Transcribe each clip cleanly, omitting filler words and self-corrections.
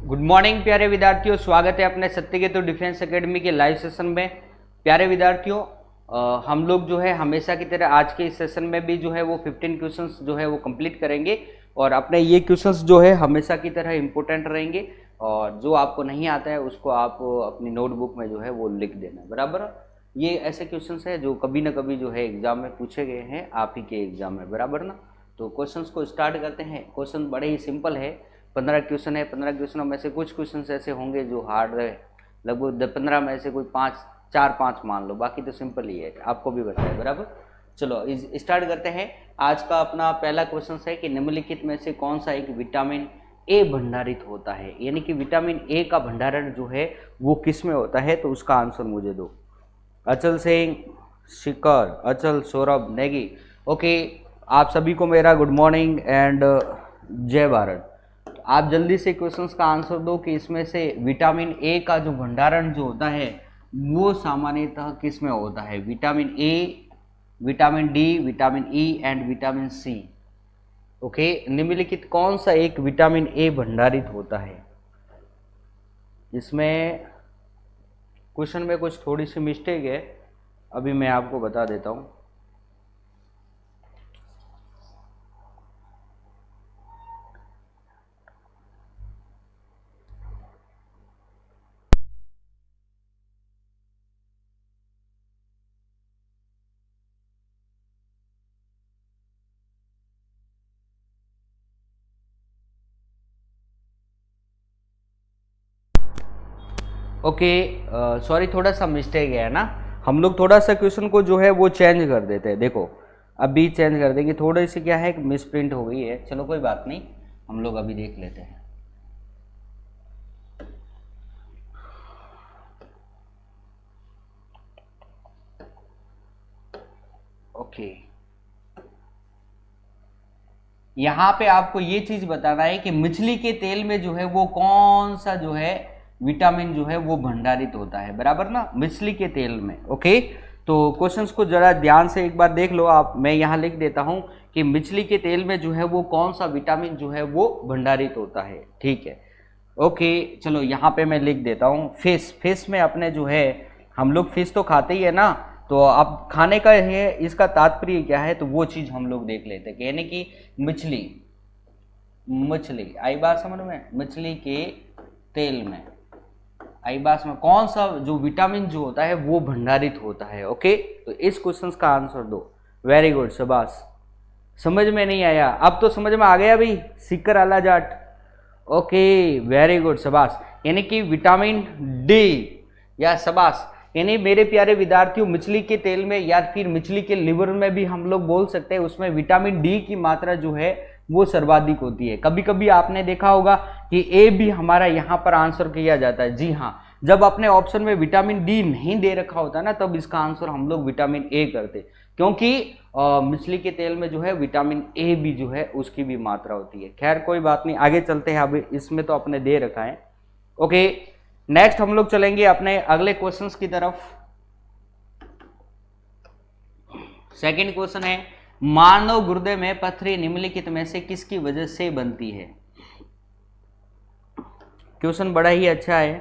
Good morning प्यारे विद्यार्थियों, स्वागत है अपने सत्यकेतु डिफेंस एकेडमी के लाइव सेशन में। प्यारे विद्यार्थियों, हम लोग जो है हमेशा की तरह आज के इस सेशन में भी जो है वो 15 क्वेश्चंस जो है वो कंप्लीट करेंगे और अपने ये क्वेश्चंस जो है हमेशा की तरह इंपॉर्टेंट रहेंगे और जो आपको नहीं आता है उसको आप अपनी नोटबुक में जो है वो लिख देना, बराबर। ये ऐसे क्वेश्चंस है जो कभी ना कभी जो है एग्जाम में पूछे गए हैं, आप ही के एग्जाम में, बराबर ना। तो क्वेश्चंस को स्टार्ट करते हैं। क्वेश्चन बड़े ही सिंपल है, 15 क्वेश्चन है। 15 क्वेश्चनों में से कुछ क्वेश्चन ऐसे होंगे जो हार्ड है, लगभग 15 में से कोई 4-5 मान लो, बाकी तो सिंपल ही है, आपको भी बताया, बराबर। चलो स्टार्ट करते हैं। आज का अपना पहला क्वेश्चन है कि निम्नलिखित में से कौन सा एक विटामिन ए भंडारित होता है, यानी कि विटामिन ए का भंडारण जो है वो किस में होता है, तो उसका आंसर मुझे दो। अचल सिंह, शिखर, अचल, सौरभ, नेगी। ओके, आप सभी को मेरा गुड मॉर्निंग एंड जय भारत। आप जल्दी से क्वेश्चंस का आंसर दो कि इसमें से विटामिन ए का जो भंडारण जो होता है वो सामान्यतः किस में होता है। Vitamin A, vitamin D, vitamin E and vitamin C. Okay, निम्नलिखित कौन सा एक विटामिन ए भंडारित होता है। इसमें क्वेश्चन में कुछ थोड़ी सी मिस्टेक है, अभी मैं आपको बता देता हूँ। ओके, सॉरी, थोड़ा सा मिस्टेक है ना। हम लोग थोड़ा सा क्वेश्चन को जो है वो चेंज कर देते हैं। देखो, अभी चेंज कर देंगे, थोड़ी सी क्या है मिस प्रिंट हो गई है। चलो कोई बात नहीं, हम लोग अभी देख लेते हैं। ओके, यहाँ पे आपको ये चीज बताना है कि मछली के तेल में जो है वो कौन सा जो है विटामिन जो है वो भंडारित होता है, बराबर ना, मछली के तेल में। ओके, तो क्वेश्चंस को जरा ध्यान से एक बार देख लो आप। मैं यहाँ लिख देता हूँ कि मछली के तेल में जो है वो कौन सा विटामिन जो है वो भंडारित होता है, ठीक है। ओके, चलो यहाँ पे मैं लिख देता हूँ फिश। फिश में अपने जो है हम लोग फिश तो खाते ही है ना, तो अब खाने का है इसका तात्पर्य क्या है, तो वो चीज हम लोग देख लेते हैं। यानी कि मछली, मछली आई बात समझ में, मछली के तेल में, आई बात में कौन सा जो विटामिन जो होता है वो भंडारित होता है। ओके, तो इस क्वेश्चन का आंसर दो। वेरी गुड, शाबाश। समझ में नहीं आया, अब तो समझ में आ गया भाई, सिक्कर आला जाट। ओके, वेरी गुड, शाबाश। यानी कि विटामिन डी, या शाबाश। यानी मेरे प्यारे विद्यार्थियों, मछली के तेल में या फिर मछली के लिवर में भी हम लोग बोल सकते हैं, उसमें विटामिन डी की मात्रा जो है वो सर्वाधिक होती है। कभी कभी आपने देखा होगा कि ए भी हमारा यहाँ पर आंसर किया जाता है। जी हाँ, जब अपने ऑप्शन में विटामिन डी नहीं दे रखा होता ना, तब इसका आंसर हम लोग विटामिन ए करते, क्योंकि मछली के तेल में जो है विटामिन ए भी जो है उसकी भी मात्रा होती है। खैर कोई बात नहीं, आगे चलते हैं। अभी इसमें तो अपने दे रखा है। ओके, नेक्स्ट हम लोग चलेंगे अपने अगले क्वेश्चंस की तरफ। सेकंड क्वेश्चन है, मानव गुर्दे में पथरी निम्नलिखित में से किसकी वजह से बनती है। क्वेश्चन बड़ा ही अच्छा है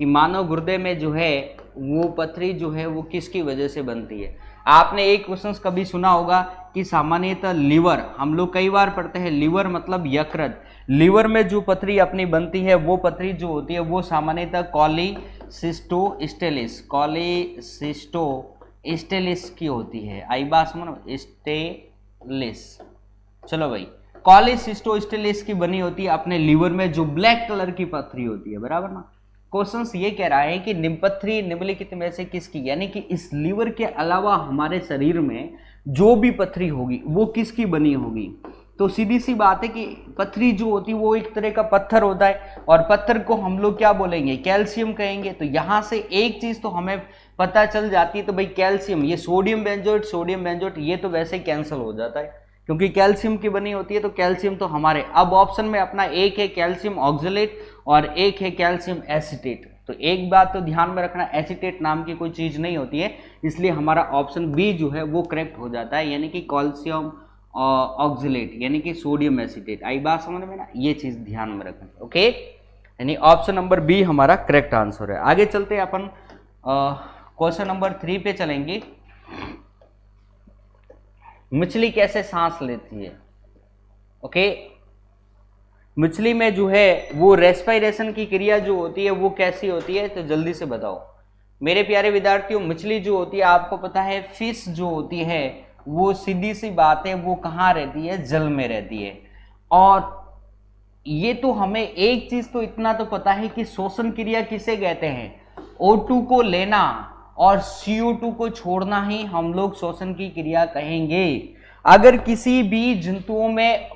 कि मानव गुर्दे में जो है वो पथरी जो है वो किसकी वजह से बनती है। आपने एक क्वेश्चन कभी सुना होगा कि सामान्यतः लीवर, हम लोग कई बार पढ़ते हैं, लीवर मतलब यकृत। लीवर में जो पथरी अपनी बनती है वो पथरी जो होती है वो सामान्यतः कॉलीसिस्टोस्टेलिस, कॉलीसिस्टोस्टेलिस की होती है। आई बात समझ, स्टेलिस। चलो भाई, कॉलीसिस्टोस्टेलिस की बनी होती है अपने लीवर में, जो ब्लैक कलर की पथरी होती है, बराबर ना। क्वेश्चन ये कह रहा है कि पथरी निम्नलिखित में से किसकी, यानी कि इस लीवर के अलावा हमारे शरीर में जो भी पथरी होगी वो किसकी बनी होगी। तो सीधी सी बात है कि पथरी जो होती है वो एक तरह का पत्थर होता है, और पत्थर को हम लोग क्या बोलेंगे, कैल्शियम कहेंगे। तो यहां से एक चीज तो हमें पता चल जाती है, तो भाई कैल्शियम, ये सोडियम बेंजोएट, सोडियम बेंजोएट ये तो वैसे ही कैंसिल हो जाता है क्योंकि कैल्शियम की बनी होती है। तो कैल्शियम तो हमारे अब ऑप्शन में अपना एक है कैल्शियम ऑक्जेलेट और एक है कैल्शियम एसीटेट। तो एक बात तो ध्यान में रखना, एसीटेट नाम की कोई चीज नहीं होती है, इसलिए हमारा ऑप्शन बी जो है वो करेक्ट हो जाता है, यानी कि कैल्शियम ऑक्जेलेट यानी कि सोडियम एसीटेट। आई बात समझ में ना, ये चीज ध्यान में रखना। ओके, यानी ऑप्शन नंबर बी हमारा करेक्ट आंसर है। आगे चलते हैं अपन क्वेश्चन नंबर 3 पे चलेंगे। मछली कैसे सांस लेती है? ओके, मछली में जो है वो रेस्पिरेशन की क्रिया जो होती है वो कैसी होती है, तो जल्दी से बताओ मेरे प्यारे विद्यार्थियों। मछली जो होती है आपको पता है, फिश जो होती है वो सीधी सी बात है वो कहाँ रहती है? जल में रहती है। और ये तो हमें एक चीज तो इतना तो पता है कि श्वसन क्रिया किसे कहते हैं? O2 को लेना और CO2 को छोड़ना ही हम लोग श्वसन की क्रिया कहेंगे। अगर किसी भी जंतुओं में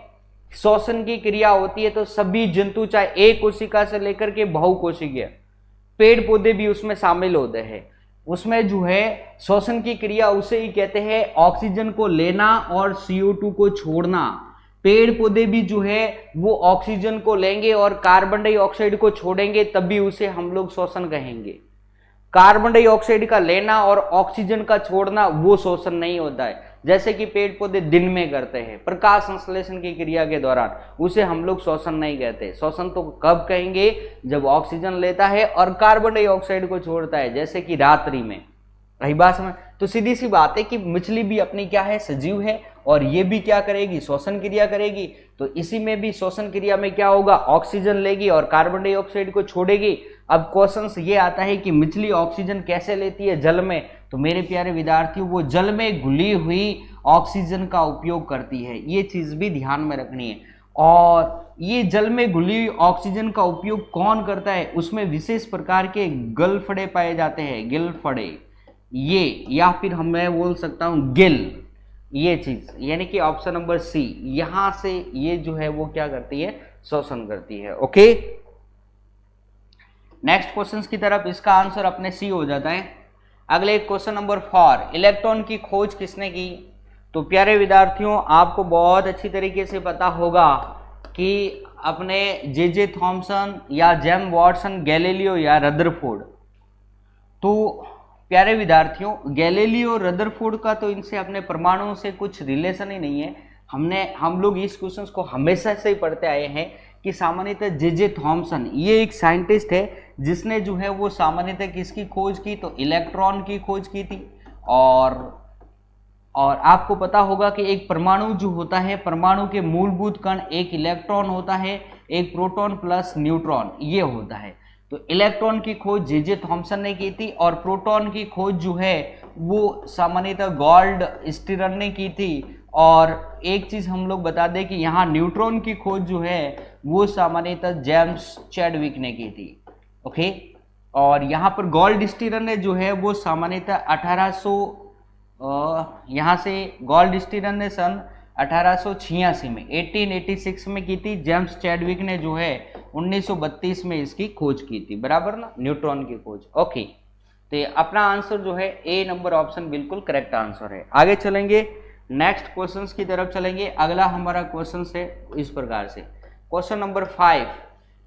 श्वसन की क्रिया होती है तो सभी जंतु, चाहे एक कोशिका से लेकर के बहुकोशिकीय, पेड़ पौधे भी उसमें शामिल होते हैं, उसमें जो है श्वसन की क्रिया उसे ही कहते हैं ऑक्सीजन को लेना और CO2 को छोड़ना। पेड़ पौधे भी जो है वो ऑक्सीजन को लेंगे और कार्बन डाइऑक्साइड को छोड़ेंगे, तभी उसे हम लोग श्वसन कहेंगे। कार्बन डाइऑक्साइड का लेना और ऑक्सीजन का छोड़ना वो श्वसन नहीं होता है, जैसे कि पेड़ पौधे दिन में करते हैं प्रकाश संश्लेषण की क्रिया के दौरान, उसे हम लोग श्वसन नहीं कहते। श्वसन तो कब कहेंगे? जब ऑक्सीजन लेता है और कार्बन डाइऑक्साइड को छोड़ता है, जैसे कि रात्रि में। रही बात समझ? तो सीधी सी बात है कि मछली भी अपनी क्या है? सजीव है, और ये भी क्या करेगी? श्वसन क्रिया करेगी। तो इसी में भी श्वसन क्रिया में क्या होगा? ऑक्सीजन लेगी और कार्बन डाइऑक्साइड को छोड़ेगी। अब क्वेश्चन ये आता है कि मछली ऑक्सीजन कैसे लेती है जल में? तो मेरे प्यारे विद्यार्थियों, वो जल में घुली हुई ऑक्सीजन का उपयोग करती है, ये चीज भी ध्यान में रखनी है। और ये जल में घुली ऑक्सीजन का उपयोग कौन करता है? उसमें विशेष प्रकार के गलफड़े पाए जाते हैं, गिलफड़े, ये, या फिर मैं बोल सकता हूं गिल, ये चीज, यानी कि ऑप्शन नंबर सी, यहां से ये जो है वो क्या करती है? श्वसन करती है। ओके, नेक्स्ट क्वेश्चन की तरफ, इसका आंसर अपने सी हो जाता है। अगले क्वेश्चन नंबर 4, इलेक्ट्रॉन की खोज किसने की? तो प्यारे विद्यार्थियों, आपको बहुत अच्छी तरीके से पता होगा कि अपने जे थॉमसन या जेम्स वाटसन, गैलीलियो या रदरफोर्ड। तो प्यारे विद्यार्थियों, गैलीलियो रदरफोर्ड का तो इनसे अपने परमाणुओं से कुछ रिलेशन ही नहीं है। हम लोग इस क्वेश्चन को हमेशा से ही पढ़ते आए हैं कि सामान्यतः जे थॉमसन ये एक साइंटिस्ट है जिसने जो है वो सामान्यतः किसकी खोज की? तो इलेक्ट्रॉन की खोज की थी। और आपको पता होगा कि एक परमाणु जो होता है, परमाणु के मूलभूत कण, एक इलेक्ट्रॉन होता है, एक प्रोटॉन प्लस न्यूट्रॉन, ये होता है। तो इलेक्ट्रॉन की खोज जे थॉमसन ने की थी और प्रोटॉन की खोज जो है वो सामान्यतः गॉल्ड स्टीरन ने की थी। और एक चीज हम लोग बता दें कि यहाँ न्यूट्रॉन की खोज जो है वो सामान्यतः जेम्स चैडविक ने की थी। ओके, और यहाँ पर गोल्ड स्टीरन ने जो है वो सामान्यतः 1800 यहाँ से गोल्ड स्टीरन ने सन 1886 में 1886 में की थी। जेम्स चैडविक ने जो है 1932 में इसकी खोज की थी, बराबर ना, न्यूट्रॉन की खोज। ओके, तो अपना आंसर जो है ए नंबर ऑप्शन बिल्कुल करेक्ट आंसर है। आगे चलेंगे, नेक्स्ट क्वेश्चंस की तरफ चलेंगे। अगला हमारा क्वेश्चन है इस प्रकार से, क्वेश्चन नंबर 5,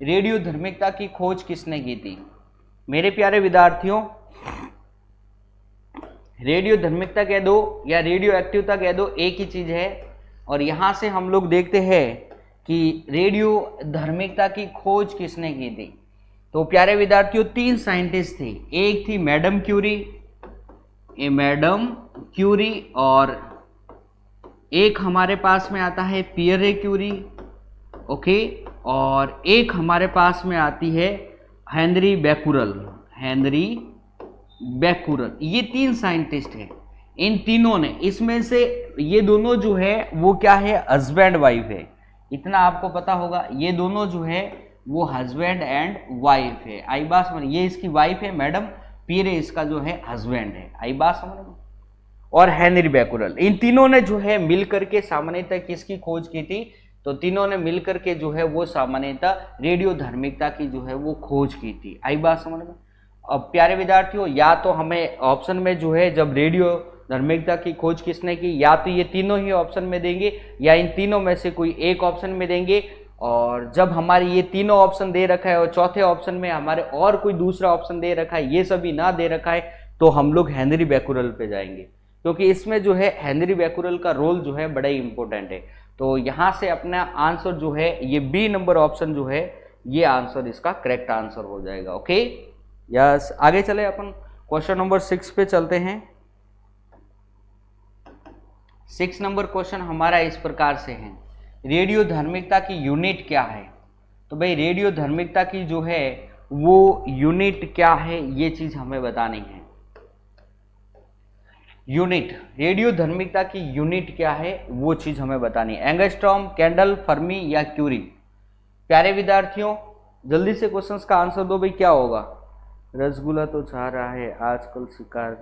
रेडियो धर्मिकता की खोज किसने की थी? मेरे प्यारे विद्यार्थियों, रेडियो धर्मिकता कह दो या रेडियो एक्टिवता कह दो, एक ही चीज है। और यहां से हम लोग देखते हैं कि रेडियो धर्मिकता की खोज किसने की थी। तो प्यारे विद्यार्थियों, 3 साइंटिस्ट थे। एक थी मैडम क्यूरी, और एक हमारे पास में आता है पियरे क्यूरी। ओके, और एक हमारे पास में आती है हेनरी बैकुरल। ये 3 साइंटिस्ट हैं। इन तीनों ने, इसमें से ये दोनों जो है वो क्या है? हस्बैंड वाइफ है, इतना आपको पता होगा। ये दोनों जो है वो हस्बैंड एंड वाइफ है। आई बात समझ? ये इसकी वाइफ है मैडम, पियरे इसका जो है हस्बैंड है। आई बात समझ में? और हेनरी बैकुरल, इन तीनों ने जो है मिलकर के सामान्यतः किसकी खोज की थी? तो तीनों ने मिलकर के जो है वो सामान्यतः रेडियो धार्मिकता की जो है वो खोज की थी। आई बात समझ में? अब प्यारे विद्यार्थियों, या तो हमें ऑप्शन में जो है जब रेडियो धार्मिकता की खोज किसने की, या तो ये तीनों ही ऑप्शन में देंगे या इन तीनों में से कोई एक ऑप्शन में देंगे। और जब हमारे ये तीनों ऑप्शन दे रखा है और चौथे ऑप्शन में हमारे और कोई दूसरा ऑप्शन दे रखा है, ये सभी ना दे रखा है, तो हम लोग हेनरी बैकुरल पे जाएंगे, क्योंकि इसमें जो है हेनरी बैकुरल का रोल जो है बड़ा ही इंपॉर्टेंट है। तो यहाँ से अपना आंसर जो है ये बी नंबर ऑप्शन जो है ये आंसर इसका करेक्ट आंसर हो जाएगा। ओके यस, आगे चले अपन क्वेश्चन नंबर 6 पे चलते हैं। 6 नंबर क्वेश्चन हमारा इस प्रकार से है, रेडियो धार्मिकता की यूनिट क्या है। तो भाई रेडियो धार्मिकता की जो है वो यूनिट क्या है, ये चीज हमें बतानी है। यूनिट, रेडियो धार्मिकता की यूनिट क्या है वो चीज हमें बतानी है। एंगस्ट्रॉम, कैंडल, फर्मी या क्यूरी। प्यारे विद्यार्थियों जल्दी से क्वेश्चंस का आंसर दो भाई, क्या होगा। रसगुल्ला तो चाह रहा है आजकल शिकार।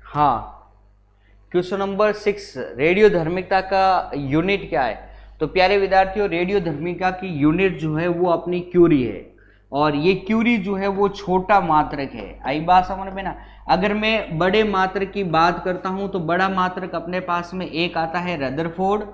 हाँ, क्वेश्चन नंबर 6, रेडियो धार्मिकता का यूनिट क्या है। तो प्यारे विद्यार्थियों रेडियो धार्मिकता की यूनिट जो है वो अपनी क्यूरी है, और ये क्यूरी जो है वो छोटा मात्रक है। आई बात समझ में ना। अगर मैं बड़े मात्रक की बात करता हूं तो बड़ा मात्रक अपने पास में एक आता है रदरफोर्ड,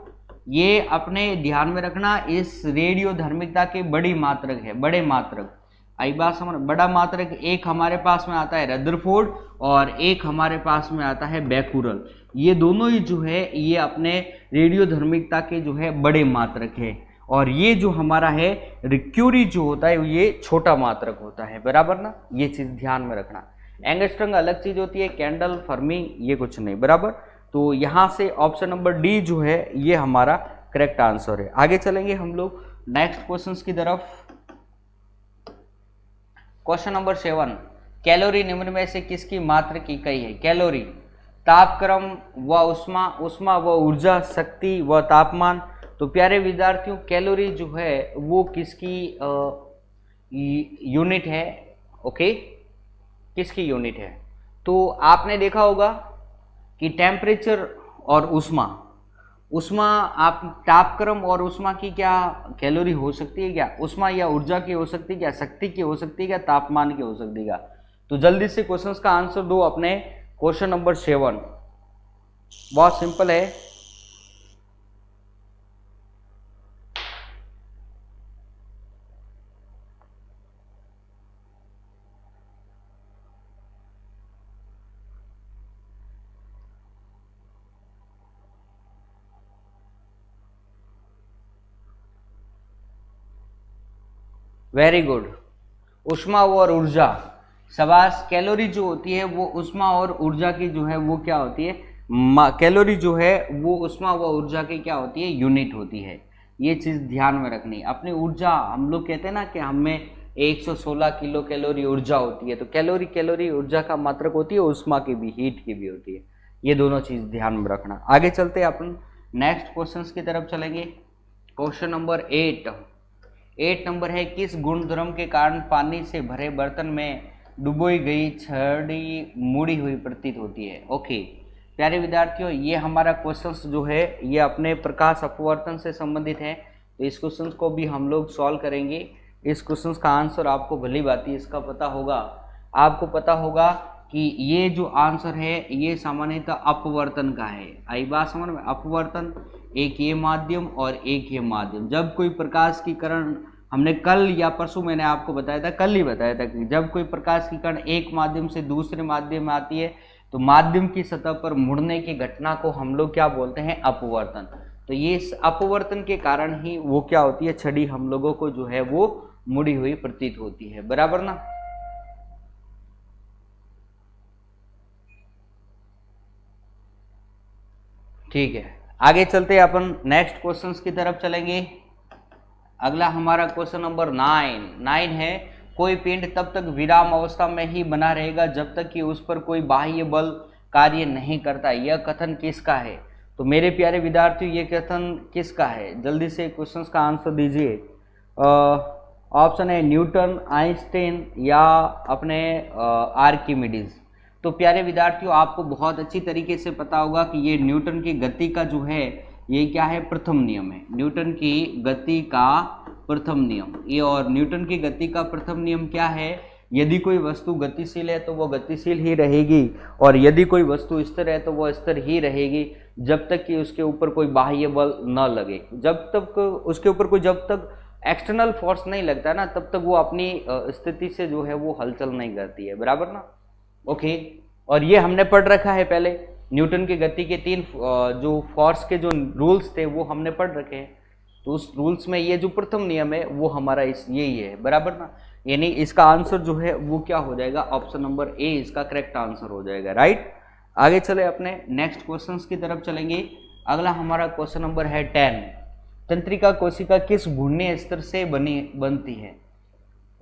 ये अपने ध्यान में रखना, इस रेडियो धार्मिकता के बड़ी मात्रक है, बड़े मात्रक। आई बात समझ। बड़ा मात्रक एक हमारे पास में आता है रदरफोर्ड और एक हमारे पास में आता है बैकुरल। ये दोनों ही जो है ये अपने रेडियो धार्मिकता के जो है बड़े मात्रक है, और ये जो हमारा है क्यूरी जो होता है ये छोटा मात्रक होता है, बराबर ना। ये चीज ध्यान में रखना। एंगस्ट्रॉम अलग चीज होती है, कैंडल, फर्मी ये कुछ नहीं, बराबर। तो यहाँ से ऑप्शन नंबर डी जो है ये हमारा करेक्ट आंसर है। आगे चलेंगे हम लोग नेक्स्ट क्वेश्चन की तरफ। क्वेश्चन नंबर 7, कैलोरी निम्न में से किसकी मात्रक की इकाई है। कैलोरी, तापक्रम व उष्मा, उष्मा व ऊर्जा, शक्ति व तापमान। तो प्यारे विद्यार्थियों कैलोरी जो है वो किसकी यूनिट है। ओके, किसकी यूनिट है। तो आपने देखा होगा कि टेम्परेचर और उष्मा, उष्मा आप तापक्रम और उष्मा की क्या कैलोरी हो सकती है क्या। उष्मा या ऊर्जा की हो सकती है क्या, शक्ति की हो सकती है क्या, तापमान की हो सकती है क्या। तो जल्दी से क्वेश्चंस का आंसर दो अपने क्वेश्चन नंबर 7। बहुत सिंपल है। वेरी गुड, उष्मा और ऊर्जा। शाबाश। कैलोरी जो होती है वो उष्मा और ऊर्जा की जो है वो क्या होती है, कैलोरी जो है वो उष्मा व ऊर्जा की क्या होती है, यूनिट होती है। ये चीज ध्यान में रखनी। अपनी ऊर्जा, हम लोग कहते हैं ना कि हमें 116 किलो कैलोरी ऊर्जा होती है, तो कैलोरी कैलोरी ऊर्जा का मात्रक होती है, उष्मा की भी, हीट की भी होती है। ये दोनों चीज ध्यान में रखना। आगे चलते हैं अपन नेक्स्ट क्वेश्चन की तरफ चलेंगे। क्वेश्चन नंबर 8 नंबर है, किस गुणधर्म के कारण पानी से भरे बर्तन में डुबोई गई छड़ी मुड़ी हुई प्रतीत होती है। ओके प्यारे विद्यार्थियों ये हमारा क्वेश्चन जो है ये अपने प्रकाश अपवर्तन से संबंधित है, तो इस क्वेश्चन को भी हम लोग सॉल्व करेंगे। इस क्वेश्चन का आंसर आपको भली भांति इसका पता होगा। आपको पता होगा कि ये जो आंसर है ये सामान्यतः अपवर्तन का है। आई बात समझ में। अपवर्तन, एक ये माध्यम और एक ये माध्यम। जब कोई प्रकाश की किरण, हमने कल या परसों मैंने आपको बताया था, कल ही बताया था कि जब कोई प्रकाश की किरण एक माध्यम से दूसरे माध्यम में आती है तो माध्यम की सतह पर मुड़ने की घटना को हम लोग क्या बोलते हैं, अपवर्तन। तो ये इस अपवर्तन के कारण ही वो क्या होती है, छड़ी हम लोगों को जो है वो मुड़ी हुई प्रतीत होती है, बराबर ना। ठीक है, आगे चलते अपन नेक्स्ट क्वेश्चंस की तरफ चलेंगे। अगला हमारा क्वेश्चन नंबर 9 है, कोई पिंड तब तक विराम अवस्था में ही बना रहेगा जब तक कि उस पर कोई बाह्य बल कार्य नहीं करता। यह कथन किसका है। तो मेरे प्यारे विद्यार्थियों ये कथन किसका है, जल्दी से क्वेश्चंस का आंसर दीजिए। ऑप्शन है न्यूटन, आइंस्टाइन या अपने आर्किमिडीज। तो प्यारे विद्यार्थियों आपको बहुत अच्छी तरीके से पता होगा कि ये न्यूटन की गति का जो है ये क्या है, प्रथम नियम है। न्यूटन की गति का प्रथम नियम ये, और न्यूटन की गति का प्रथम नियम क्या है, यदि कोई वस्तु गतिशील है तो वो गतिशील ही रहेगी, और यदि कोई वस्तु स्थिर है तो वो स्थिर ही रहेगी जब तक कि उसके ऊपर कोई बाह्य बल न लगे। जब तक उसके ऊपर कोई, जब तक एक्सटर्नल फोर्स नहीं लगता ना, तब तक वो अपनी स्थिति से जो है वो हलचल नहीं करती है, बराबर ना। ओके, और ये हमने पढ़ रखा है पहले, न्यूटन की गति के 3 जो फोर्स के जो रूल्स थे वो हमने पढ़ रखे हैं। तो उस रूल्स में ये जो प्रथम नियम है वो हमारा यही है, बराबर ना। यानी इसका आंसर जो है वो क्या हो जाएगा, ऑप्शन नंबर ए इसका करेक्ट आंसर हो जाएगा, राइट। आगे चले अपने नेक्स्ट क्वेश्चन की तरफ चलेंगे। अगला हमारा क्वेश्चन नंबर है 10। तंत्रिका कोशिका किस घूर्णीय स्तर से बनती है?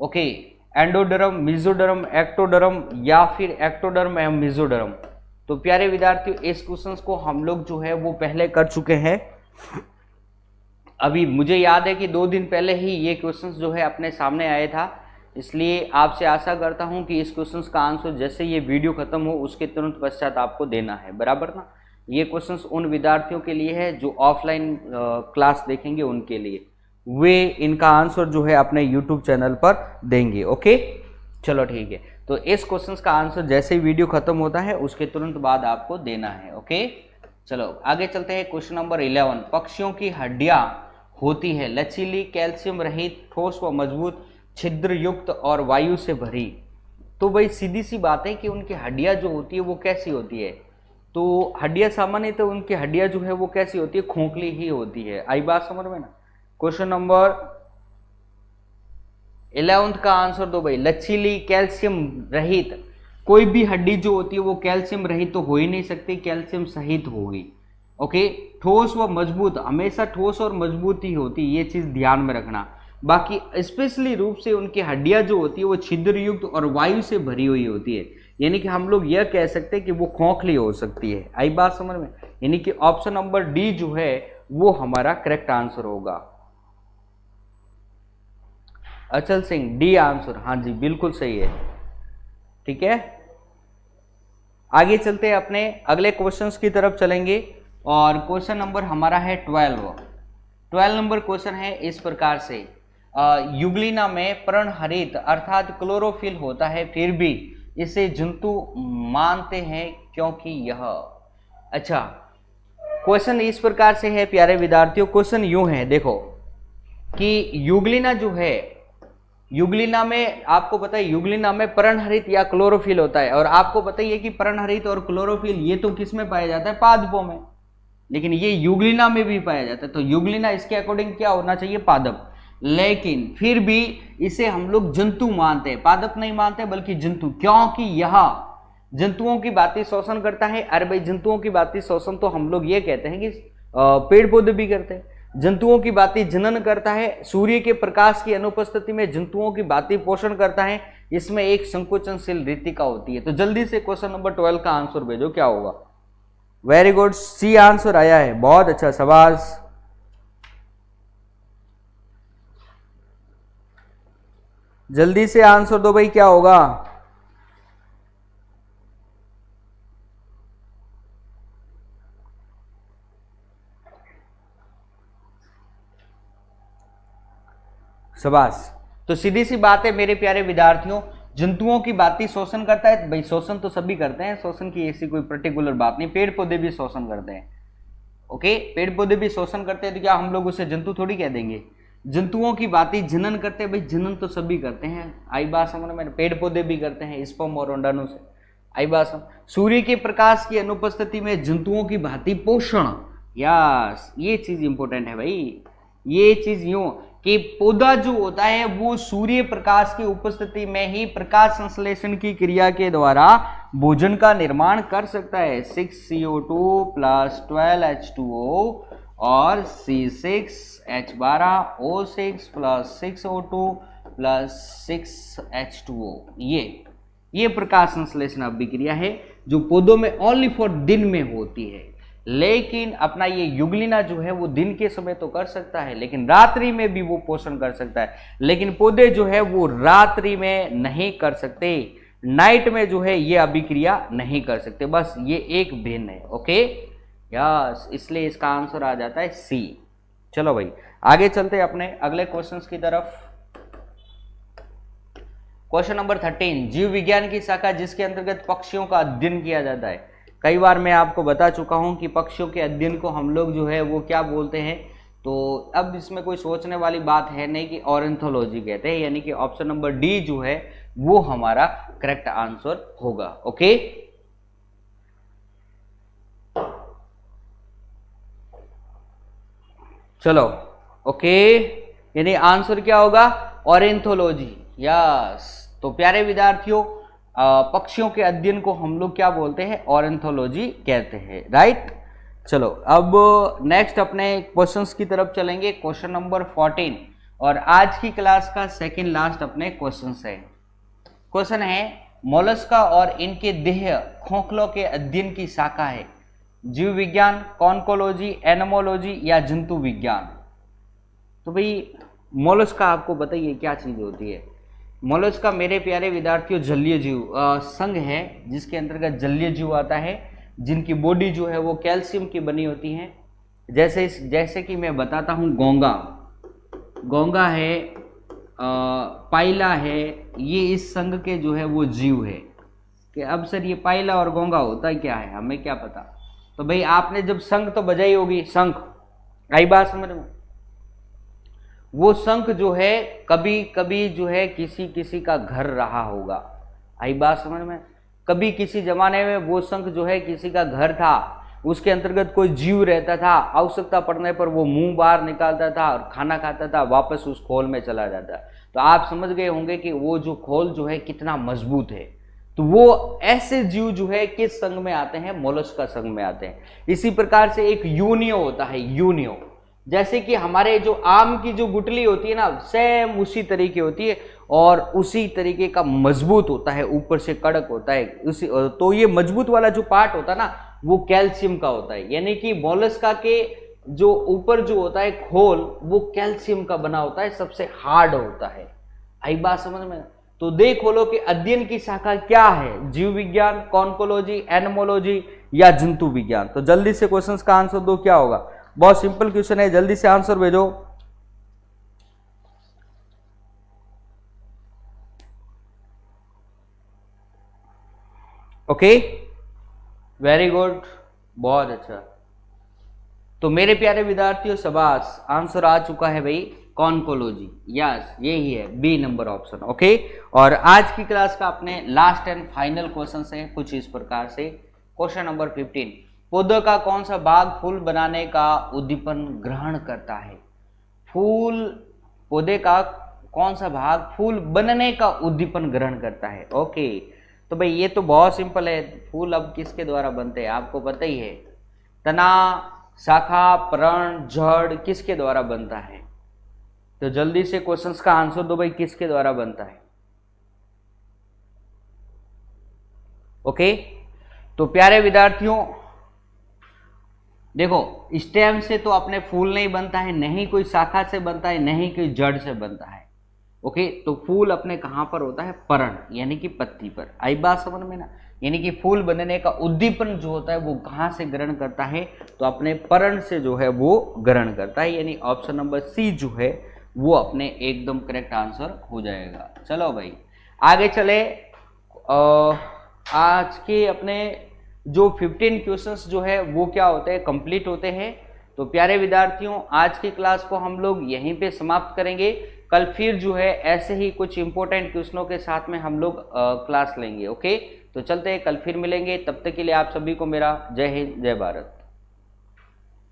ओके, एंडोडर्म, मेसोडर्म, एक्टोडर्म या फिर एक्टोडर्म एवं मेसोडर्म। तो प्यारे विद्यार्थियों, इस क्वेश्चन को हम लोग जो है वो पहले कर चुके हैं। अभी मुझे याद है कि 2 दिन पहले ही ये क्वेश्चंस जो है अपने सामने आया था, इसलिए आपसे आशा करता हूं कि इस क्वेश्चंस का आंसर जैसे ये वीडियो खत्म हो उसके तुरंत पश्चात आपको देना है, बराबर ना। ये क्वेश्चंस उन विद्यार्थियों के लिए है जो ऑफलाइन क्लास देखेंगे, उनके लिए, वे इनका आंसर जो है अपने यूट्यूब चैनल पर देंगे। ओके, चलो ठीक है। तो इस क्वेश्चंस का आंसर जैसे ही वीडियो खत्म होता है उसके तुरंत बाद आपको देना है। ओके, चलो आगे चलते हैं। Question number 11। पक्षियों की हड्डियां होती है लचीली, कैल्शियम रहित, ठोस व मजबूत, छिद्र युक्त और वायु से भरी। तो भाई सीधी सी बात है कि उनकी हड्डियां जो होती है वो कैसी होती है? तो हड्डियां सामान्य तो उनकी हड्डियां जो है वो कैसी होती है, खोखली ही होती है। आई बात समझ में ना। क्वेश्चन नंबर 11 का आंसर दो भाई, लचीली, कैल्शियम रहित। कोई भी हड्डी जो होती है वो कैल्शियम रहित तो हो ही नहीं सकती, कैल्शियम सहित होगी। ओके, ठोस व मजबूत, हमेशा ठोस और मजबूत ही होती है, ये चीज ध्यान में रखना। बाकी स्पेशली रूप से उनकी हड्डियां जो होती है वो छिद्र युक्त और वायु से भरी हुई होती है, यानी कि हम लोग यह कह सकते हैं कि वो खोखली हो सकती है। आई बात समझ में? यानी कि ऑप्शन नंबर डी जो है वो हमारा करेक्ट आंसर होगा। अचल सिंह, डी आंसर, हाँ जी बिल्कुल सही है। ठीक है, आगे चलते हैं, अपने अगले क्वेश्चंस की तरफ चलेंगे और क्वेश्चन नंबर हमारा है 12 नंबर क्वेश्चन है इस प्रकार से। युग्लिना में पर्णहरित अर्थात क्लोरोफिल होता है, फिर भी इसे जंतु मानते हैं क्योंकि यह। अच्छा, क्वेश्चन इस प्रकार से है प्यारे विद्यार्थियों। क्वेश्चन यूं है, देखो कि युग्लिना जो है, युग्लिना में आपको पता है युग्लिना में पर्णहरित या क्लोरोफिल होता है, और आपको पता ही है कि पर्णहरित और क्लोरोफिल ये तो किस में पाया जाता है, पादपों में, लेकिन ये युग्लिना में भी पाया जाता है। तो युग्लिना इसके अकॉर्डिंग क्या होना चाहिए, पादप, लेकिन फिर भी इसे हम लोग जंतु मानते हैं, पादप नहीं मानते बल्कि जंतु, क्योंकि यह जंतुओं की बातें शोषण करता है। अरे भाई, जंतुओं की बातें शोषण तो हम लोग ये कहते हैं कि पेड़ पौधे भी करते हैं। जंतुओं की बातें जनन करता है, सूर्य के प्रकाश की अनुपस्थिति में जंतुओं की बातें पोषण करता है, इसमें एक संकोचनशील रीतिका होती है। तो जल्दी से क्वेश्चन नंबर 12 का आंसर भेजो, क्या होगा? वेरी गुड, सी आंसर आया है, बहुत अच्छा, शाबाश। जल्दी से आंसर दो भाई, क्या होगा? शाबाश। तो सीधी सी बात है मेरे प्यारे विद्यार्थियों, जंतुओं की बातें शोषण करता है। भाई शोषण तो सभी करते हैं, शोषण की ऐसी कोई पर्टिकुलर बात नहीं, पेड़ पौधे भी शोषण करते हैं। ओके, पेड़ पौधे भी शोषण करते हैं, तो क्या हम लोग उसे जंतु थोड़ी कह देंगे? जंतुओं की बातें जनन करते हैं, भाई जनन तो सभी करते हैं। आई बात समझ में? पेड़ पौधे भी करते हैं, स्पर्म और अंडाणु से। आई बात समझ? सूर्य के प्रकाश की अनुपस्थिति में जंतुओं की भांति पोषण, यस, ये चीज इंपॉर्टेंट है भाई। ये चीज यूं कि पौधा जो होता है वो सूर्य प्रकाश की उपस्थिति में ही प्रकाश संश्लेषण की क्रिया के द्वारा भोजन का निर्माण कर सकता है। 6CO2 प्लस 12H2O और C6H12O6 plus 6O2 plus 6H2O, ये प्रकाश संश्लेषण अभिक्रिया है जो पौधों में ओनली फॉर दिन में होती है। लेकिन अपना ये युग्लिना जो है वो दिन के समय तो कर सकता है, लेकिन रात्रि में भी वो पोषण कर सकता है, लेकिन पौधे जो है वो रात्रि में नहीं कर सकते, नाइट में जो है ये अभिक्रिया नहीं कर सकते, बस ये एक भिन्न है। ओके, यस, इसलिए इसका आंसर आ जाता है सी। चलो भाई, आगे चलते हैं अपने अगले क्वेश्चंस की तरफ। क्वेश्चन नंबर 13, जीव विज्ञान की शाखा जिसके अंतर्गत पक्षियों का अध्ययन किया जाता है। कई बार मैं आपको बता चुका हूं कि पक्षियों के अध्ययन को हम लोग जो है वो क्या बोलते हैं, तो अब इसमें कोई सोचने वाली बात है नहीं कि ऑर्निथोलॉजी कहते हैं, यानी कि ऑप्शन नंबर डी जो है वो हमारा करेक्ट आंसर होगा। ओके, चलो ओके, यानी आंसर क्या होगा, ऑर्निथोलॉजी। यस, तो प्यारे विद्यार्थियों, पक्षियों के अध्ययन को हम लोग क्या बोलते हैं, ऑर्निथोलॉजी कहते हैं, राइट। चलो अब नेक्स्ट अपने क्वेश्चंस की तरफ चलेंगे, क्वेश्चन नंबर 14, और आज की क्लास का सेकंड लास्ट अपने क्वेश्चंस है। क्वेश्चन है, मोलस्का और इनके देह खोखलों के अध्ययन की शाखा है, जीव विज्ञान, कॉन्कोलॉजी, एनमोलॉजी या जंतु विज्ञान। तो भाई मोलस्का आपको बताइए क्या चीज होती है। मोलस्का मेरे प्यारे विद्यार्थियों जलीय जीव संघ है, जिसके अंतर्गत जलीय जीव आता है, जिनकी बॉडी जो है वो कैल्शियम की बनी होती है। जैसे कि मैं बताता हूँ, गोंगा है, पाइला है, ये इस संघ के जो है वो जीव है। कि अब सर ये पाइला और गोंगा होता है क्या है, हमें क्या पता। तो भाई आपने जब शंख तो बजाई होगी, शंख, आई बात समझ में। वो शंख जो है कभी कभी जो है किसी का घर रहा होगा, आई बात समझ में। कभी किसी जमाने में वो शंख जो है किसी का घर था, उसके अंतर्गत कोई जीव रहता था, आवश्यकता पड़ने पर वो मुंह बाहर निकालता था और खाना खाता था, वापस उस खोल में चला जाता। तो आप समझ गए होंगे कि वो जो खोल जो है कितना मजबूत है। तो वो ऐसे जीव जो है किस संघ में आते हैं, मोलस्का संघ में आते हैं। इसी प्रकार से एक यूनियो होता है, यूनियो, जैसे कि हमारे जो आम की जो गुठली होती है ना, सेम उसी तरीके होती है और उसी तरीके का मजबूत होता है, ऊपर से कड़क होता है। उसी तो ये मजबूत वाला जो पार्ट होता है ना, वो कैल्शियम का होता है, यानी कि मोलस्का के जो ऊपर जो होता है खोल, वो कैल्शियम का बना होता है, सबसे हार्ड होता है। आई बात समझ में। तो देखो लो कि अध्ययन की शाखा क्या है, जीव विज्ञान, कॉन्कोलॉजी, एनमोलॉजी या जंतु विज्ञान। तो जल्दी से क्वेश्चंस का आंसर दो, क्या होगा। बहुत सिंपल क्वेश्चन है, जल्दी से आंसर भेजो। ओके, वेरी गुड, बहुत अच्छा। तो मेरे प्यारे विद्यार्थियों शाबाश, आंसर आ चुका है भाई, कॉन्कोलॉजी। यस, यही है बी नंबर ऑप्शन। ओके, और आज की क्लास का अपने लास्ट एंड फाइनल क्वेश्चन है कुछ इस प्रकार से। क्वेश्चन नंबर 15, पौधे का कौन सा भाग फूल बनाने का उद्दीपन ग्रहण करता है। पौधे का कौन सा भाग फूल बनने का उद्दीपन ग्रहण करता है। ओके, तो भाई ये तो बहुत सिंपल है। फूल अब किसके द्वारा बनते हैं, आपको पता ही है। तना, शाखा, पर्ण, जड़ किसके द्वारा बनता है। तो जल्दी से क्वेश्चंस का आंसर दो भाई, किसके द्वारा बनता है। ओके, तो प्यारे विद्यार्थियों देखो, स्टेम से तो अपने फूल नहीं बनता है, नहीं कोई शाखा से बनता है, नहीं कोई जड़ से बनता है। ओके, तो फूल अपने कहां पर होता है, पर्ण यानी कि पत्ती पर। आई बात समझ में ना। यानी कि फूल बनने का उद्दीपन जो होता है वो कहां से ग्रहण करता है, तो अपने पर्ण से जो है वो ग्रहण करता है। यानी ऑप्शन नंबर सी जो है वो अपने एकदम करेक्ट आंसर हो जाएगा। चलो भाई आगे चले। आज के अपने जो 15 क्वेश्चंस जो है वो क्या होते हैं, कंप्लीट होते हैं। तो प्यारे विद्यार्थियों, आज की क्लास को हम लोग यहीं पे समाप्त करेंगे। कल फिर जो है ऐसे ही कुछ इंपॉर्टेंट क्वेश्चनों के साथ में हम लोग क्लास लेंगे। ओके, तो चलते हैं, कल फिर मिलेंगे। तब तक के लिए आप सभी को मेरा जय हिंद, जय भारत।